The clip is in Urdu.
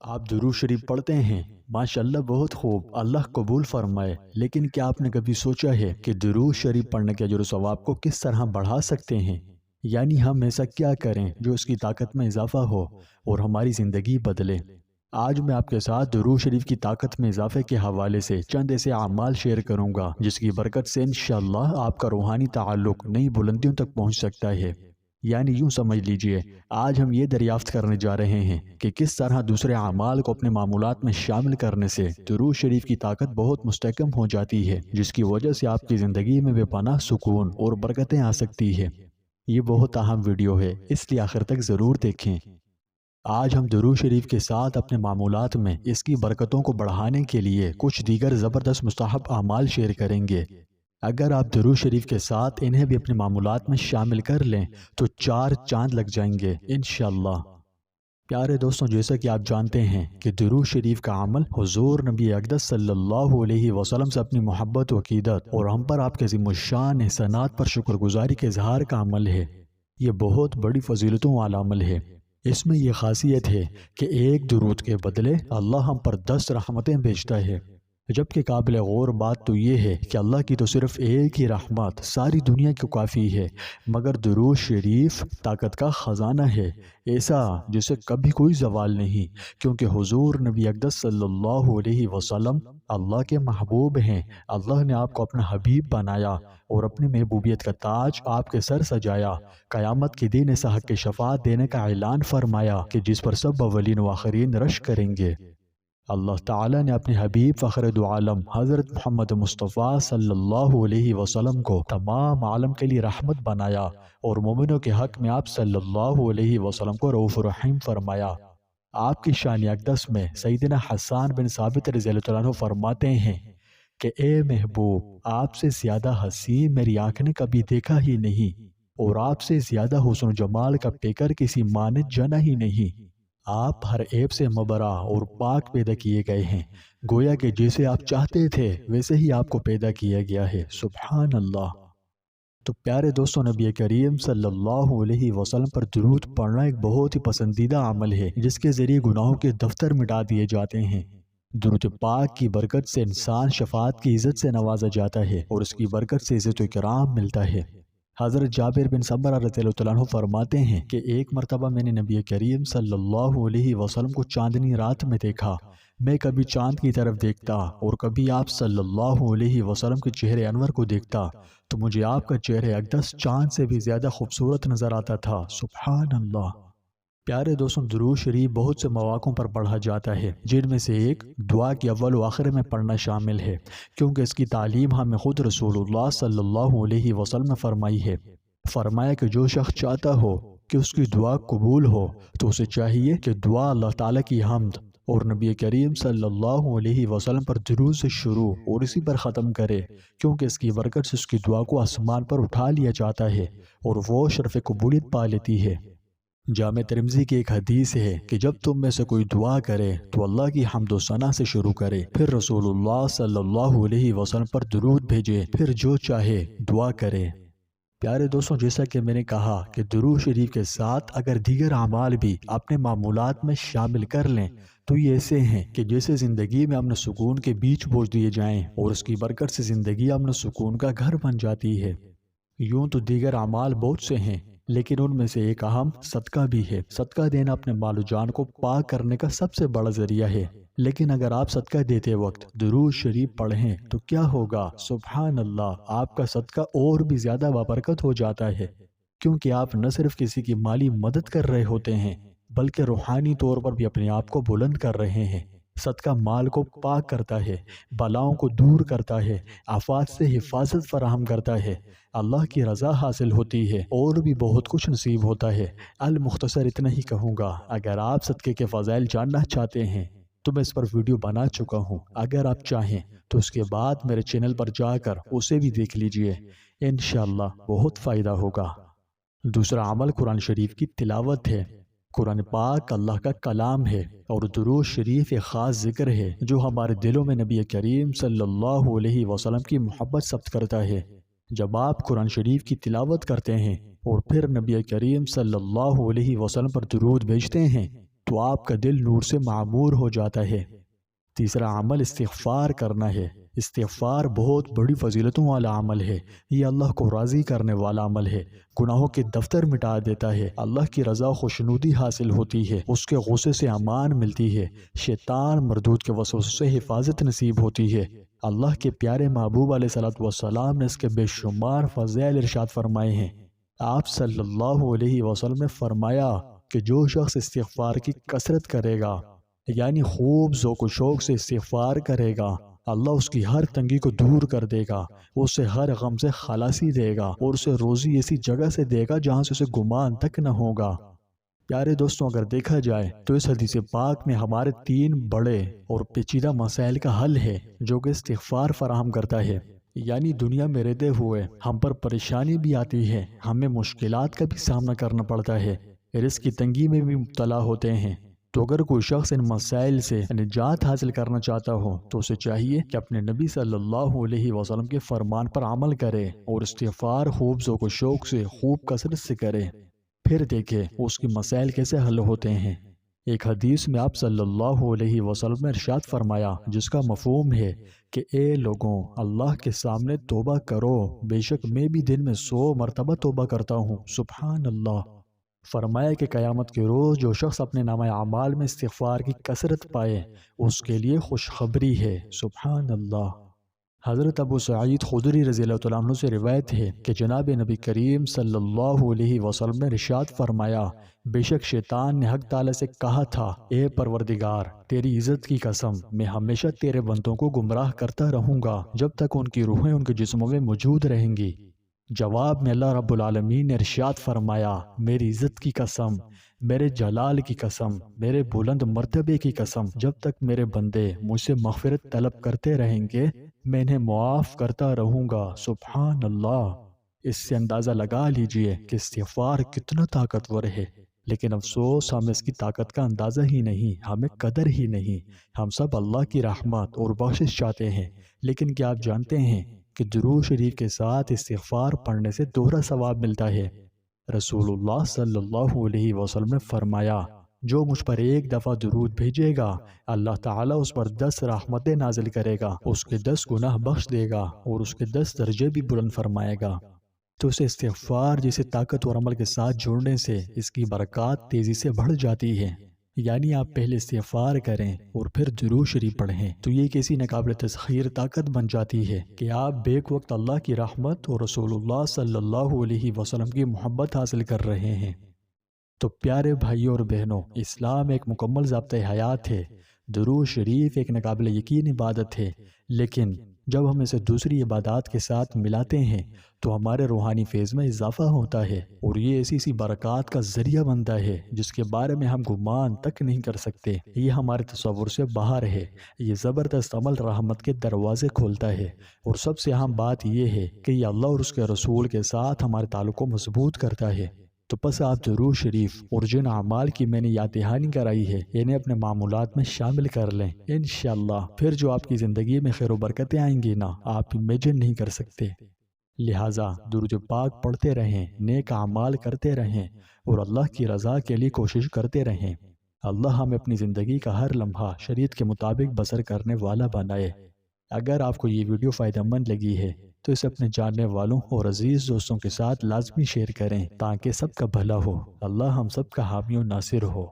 آپ درود شریف پڑھتے ہیں؟ ماشاءاللہ بہت خوب، اللہ قبول فرمائے۔ لیکن کیا آپ نے کبھی سوچا ہے کہ درود شریف پڑھنے کے اجر و ثواب کو کس طرح بڑھا سکتے ہیں؟ یعنی ہم ایسا کیا کریں جو اس کی طاقت میں اضافہ ہو اور ہماری زندگی بدلے؟ آج میں آپ کے ساتھ درود شریف کی طاقت میں اضافے کے حوالے سے چند ایسے اعمال شیئر کروں گا جس کی برکت سے انشاءاللہ آپ کا روحانی تعلق نئی بلندیوں تک پہنچ سکتا ہے۔ یعنی یوں سمجھ لیجئے، آج ہم یہ دریافت کرنے جا رہے ہیں کہ کس طرح دوسرے اعمال کو اپنے معمولات میں شامل کرنے سے درود شریف کی طاقت بہت مستحکم ہو جاتی ہے، جس کی وجہ سے آپ کی زندگی میں بے پناہ سکون اور برکتیں آ سکتی ہے۔ یہ بہت اہم ویڈیو ہے، اس لیے آخر تک ضرور دیکھیں۔ آج ہم درود شریف کے ساتھ اپنے معمولات میں اس کی برکتوں کو بڑھانے کے لیے کچھ دیگر زبردست مستحب اعمال شیئر کریں گے۔ اگر آپ درود شریف کے ساتھ انہیں بھی اپنے معمولات میں شامل کر لیں تو 4 چاند لگ جائیں گے انشاءاللہ۔ پیارے دوستوں، جیسا کہ آپ جانتے ہیں کہ درود شریف کا عمل حضور نبی اقدس صلی اللہ علیہ وسلم سے اپنی محبت و عقیدت اور ہم پر آپ کے عظیم الشان احسانات پر شکر گزاری کے اظہار کا عمل ہے۔ یہ بہت بڑی فضیلتوں والا عمل ہے۔ اس میں یہ خاصیت ہے کہ ایک درود کے بدلے اللہ ہم پر 10 رحمتیں بھیجتا ہے۔ جبکہ قابل غور بات تو یہ ہے کہ اللہ کی تو صرف ایک ہی رحمت ساری دنیا کو کافی ہے، مگر درود شریف طاقت کا خزانہ ہے، ایسا جسے کبھی کوئی زوال نہیں، کیونکہ حضور نبی اقدس صلی اللہ علیہ وسلم اللہ کے محبوب ہیں۔ اللہ نے آپ کو اپنا حبیب بنایا اور اپنی محبوبیت کا تاج آپ کے سر سجایا۔ قیامت کے دن ایسا حق شفاعت دینے کا اعلان فرمایا کہ جس پر سب اولین و آخرین رشک کریں گے۔ اللہ تعالیٰ نے اپنے حبیب فخر دو عالم حضرت محمد مصطفیٰ صلی اللہ علیہ وسلم کو تمام عالم کے لیے رحمت بنایا اور مومنوں کے حق میں آپ صلی اللہ علیہ وسلم کو رؤوف رحیم فرمایا۔ آپ کی شان اقدس میں سیدنا حسان بن ثابت رضی اللہ عنہ فرماتے ہیں کہ اے محبوب، آپ سے زیادہ حسین میری آنکھ نے کبھی دیکھا ہی نہیں، اور آپ سے زیادہ حسن و جمال کا پیکر کسی ماں نے جنا ہی نہیں۔ آپ ہر عیب سے مبرا اور پاک پیدا کیے گئے ہیں، گویا کہ جیسے آپ چاہتے تھے ویسے ہی آپ کو پیدا کیا گیا ہے، سبحان اللہ۔ تو پیارے دوستوں، نبی کریم صلی اللہ علیہ وسلم پر درود پڑھنا ایک بہت ہی پسندیدہ عمل ہے جس کے ذریعے گناہوں کے دفتر مٹا دیے جاتے ہیں۔ درود پاک کی برکت سے انسان شفاعت کی عزت سے نوازا جاتا ہے اور اس کی برکت سے عزت و اکرام ملتا ہے۔ حضرت جابر بن سمرہ رضی اللہ عنہ فرماتے ہیں کہ ایک مرتبہ میں نے نبی کریم صلی اللہ علیہ وسلم کو چاندنی رات میں دیکھا۔ میں کبھی چاند کی طرف دیکھتا اور کبھی آپ صلی اللہ علیہ وسلم کے چہرے انور کو دیکھتا تو مجھے آپ کا چہرے اقدس چاند سے بھی زیادہ خوبصورت نظر آتا تھا، سبحان اللہ۔ پیارے دوستوں، درود شریف بہت سے مواقعوں پر پڑھا جاتا ہے، جن میں سے ایک دعا کے اول و آخر میں پڑھنا شامل ہے، کیونکہ اس کی تعلیم ہمیں خود رسول اللہ صلی اللہ علیہ وسلم نے فرمائی ہے۔ فرمایا کہ جو شخص چاہتا ہو کہ اس کی دعا قبول ہو تو اسے چاہیے کہ دعا اللہ تعالیٰ کی حمد اور نبی کریم صلی اللہ علیہ وسلم پر درود سے شروع اور اسی پر ختم کرے، کیونکہ اس کی برکت سے اس کی دعا کو آسمان پر اٹھا لیا جاتا ہے اور وہ شرف قبولیت پا لیتی ہے۔ جامع ترمذی کی ایک حدیث ہے کہ جب تم میں سے کوئی دعا کرے تو اللہ کی حمد و ثنا سے شروع کرے، پھر رسول اللہ صلی اللہ علیہ وسلم پر درود بھیجے، پھر جو چاہے دعا کرے۔ پیارے دوستوں، جیسا کہ میں نے کہا کہ درود شریف کے ساتھ اگر دیگر اعمال بھی اپنے معمولات میں شامل کر لیں تو یہ ایسے ہیں کہ جیسے زندگی میں امن و سکون کے بیچ بوجھ دیے جائیں اور اس کی برکت سے زندگی امن و سکون کا گھر بن جاتی ہے۔ یوں تو دیگر اعمال بہت سے ہیں، لیکن ان میں سے ایک اہم صدقہ بھی ہے۔ صدقہ دینا اپنے مال و جان کو پاک کرنے کا سب سے بڑا ذریعہ ہے، لیکن اگر آپ صدقہ دیتے وقت درود شریف پڑھیں تو کیا ہوگا، سبحان اللہ، آپ کا صدقہ اور بھی زیادہ بابرکت ہو جاتا ہے، کیونکہ آپ نہ صرف کسی کی مالی مدد کر رہے ہوتے ہیں بلکہ روحانی طور پر بھی اپنے آپ کو بلند کر رہے ہیں۔ صدقہ مال کو پاک کرتا ہے، بلاؤں کو دور کرتا ہے، آفات سے حفاظت فراہم کرتا ہے، اللہ کی رضا حاصل ہوتی ہے، اور بھی بہت کچھ نصیب ہوتا ہے۔ المختصر اتنا ہی کہوں گا۔ اگر آپ صدقے کے فضائل جاننا چاہتے ہیں تو میں اس پر ویڈیو بنا چکا ہوں، اگر آپ چاہیں تو اس کے بعد میرے چینل پر جا کر اسے بھی دیکھ لیجئے، انشاءاللہ بہت فائدہ ہوگا۔ دوسرا عمل قرآن شریف کی تلاوت ہے۔ قرآن پاک اللہ کا کلام ہے اور درود شریف ایک خاص ذکر ہے جو ہمارے دلوں میں نبی کریم صلی اللہ علیہ وسلم کی محبت ثبت کرتا ہے۔ جب آپ قرآن شریف کی تلاوت کرتے ہیں اور پھر نبی کریم صلی اللہ علیہ وسلم پر درود بھیجتے ہیں تو آپ کا دل نور سے معمور ہو جاتا ہے۔ تیسرا عمل استغفار کرنا ہے۔ استغفار بہت بڑی فضیلتوں والا عمل ہے۔ یہ اللہ کو راضی کرنے والا عمل ہے، گناہوں کے دفتر مٹا دیتا ہے، اللہ کی رضا و خوشنودی حاصل ہوتی ہے، اس کے غصے سے امان ملتی ہے، شیطان مردود کے وسوسوں سے حفاظت نصیب ہوتی ہے۔ اللہ کے پیارے محبوب علیہ الصلوۃ والسلام نے اس کے بے شمار فضائل ارشاد فرمائے ہیں۔ آپ صلی اللہ علیہ وسلم نے فرمایا کہ جو شخص استغفار کی کثرت کرے گا، یعنی خوب ذوق و شوق سے استغفار کرے گا، اللہ اس کی ہر تنگی کو دور کر دے گا، اسے ہر غم سے خلاصی دے گا اور اسے روزی ایسی جگہ سے دے گا جہاں سے اسے گمان تک نہ ہوگا۔ پیارے دوستوں، اگر دیکھا جائے تو اس حدیث پاک میں ہمارے 3 بڑے اور پیچیدہ مسائل کا حل ہے جو کہ استغفار فراہم کرتا ہے۔ یعنی دنیا میں رہتے ہوئے ہم پر پریشانی بھی آتی ہے، ہمیں مشکلات کا بھی سامنا کرنا پڑتا ہے، رزق کی تنگی میں بھی مبتلا ہوتے ہیں۔ تو اگر کوئی شخص ان مسائل سے نجات حاصل کرنا چاہتا ہو تو اسے چاہیے کہ اپنے نبی صلی اللہ علیہ وسلم کے فرمان پر عمل کرے اور استغفار خوب ذوق و شوق سے، خوب کثرت سے کرے، پھر دیکھے اس کی مسائل کیسے حل ہوتے ہیں۔ ایک حدیث میں آپ صلی اللہ علیہ وسلم نے ارشاد فرمایا جس کا مفہوم ہے کہ اے لوگوں، اللہ کے سامنے توبہ کرو، بے شک میں بھی دن میں 100 مرتبہ توبہ کرتا ہوں۔ سبحان اللہ۔ فرمایا کہ قیامت کے روز جو شخص اپنے نامہ اعمال میں استغفار کی کثرت پائے اس کے لیے خوشخبری ہے۔ سبحان اللہ۔ حضرت ابو سعید خدری رضی اللہ عنہ سے روایت ہے کہ جناب نبی کریم صلی اللہ علیہ وسلم نے ارشاد فرمایا، بے شک شیطان نے حق تعالی سے کہا تھا، اے پروردگار، تیری عزت کی قسم، میں ہمیشہ تیرے بندوں کو گمراہ کرتا رہوں گا جب تک ان کی روحیں ان کے جسموں میں موجود رہیں گی۔ جواب میں اللہ رب العالمین نے ارشاد فرمایا، میری عزت کی قسم، میرے جلال کی قسم، میرے بلند مرتبے کی قسم، جب تک میرے بندے مجھ سے مغفرت طلب کرتے رہیں گے میں انہیں معاف کرتا رہوں گا۔ سبحان اللہ۔ اس سے اندازہ لگا لیجئے کہ استغفار کتنا طاقتور ہے، لیکن افسوس ہم اس کی طاقت کا اندازہ ہی نہیں، ہمیں قدر ہی نہیں۔ ہم سب اللہ کی رحمت اور بخشش چاہتے ہیں، لیکن کیا آپ جانتے ہیں کہ درود شریف کے ساتھ استغفار پڑھنے سے دوہرا ثواب ملتا ہے؟ رسول اللہ صلی اللہ علیہ وسلم نے فرمایا، جو مجھ پر ایک دفعہ درود بھیجے گا اللہ تعالیٰ اس پر 10 رحمتیں نازل کرے گا، اس کے 10 گناہ بخش دے گا اور اس کے 10 درجے بھی بلند فرمائے گا۔ تو اسے استغفار جیسے طاقتور عمل کے ساتھ جوڑنے سے اس کی برکات تیزی سے بڑھ جاتی ہے۔ یعنی آپ پہلے استغفار کریں اور پھر درود شریف پڑھیں تو یہ کسی ناقابل تسخیر طاقت بن جاتی ہے کہ آپ بیک وقت اللہ کی رحمت اور رسول اللہ صلی اللہ علیہ وسلم کی محبت حاصل کر رہے ہیں۔ تو پیارے بھائیوں اور بہنوں، اسلام ایک مکمل ضابطۂ حیات ہے۔ درود شریف ایک ناقابل یقین عبادت ہے، لیکن جب ہم اسے دوسری عبادات کے ساتھ ملاتے ہیں تو ہمارے روحانی فیض میں اضافہ ہوتا ہے اور یہ ایسی برکات کا ذریعہ بنتا ہے جس کے بارے میں ہم گمان تک نہیں کر سکتے۔ یہ ہمارے تصور سے باہر ہے۔ یہ زبردست عمل رحمت کے دروازے کھولتا ہے، اور سب سے اہم بات یہ ہے کہ یہ اللہ اور اس کے رسول کے ساتھ ہمارے تعلق کو مضبوط کرتا ہے۔ تو پس آپ درود شریف اور جن اعمال کی میں نے یاد دہانی کرائی ہے انہیں اپنے معمولات میں شامل کر لیں، انشاءاللہ پھر جو آپ کی زندگی میں خیر و برکتیں آئیں گی نا، آپ امیجن نہیں کر سکتے۔ لہٰذا درود پاک پڑھتے رہیں، نیک اعمال کرتے رہیں اور اللہ کی رضا کے لیے کوشش کرتے رہیں۔ اللہ ہمیں اپنی زندگی کا ہر لمحہ شریعت کے مطابق بسر کرنے والا بنائے۔ اگر آپ کو یہ ویڈیو فائدہ مند لگی ہے تو اسے اپنے جاننے والوں اور عزیز دوستوں کے ساتھ لازمی شیئر کریں تاکہ سب کا بھلا ہو۔ اللہ ہم سب کا حامی و ناصر ہو۔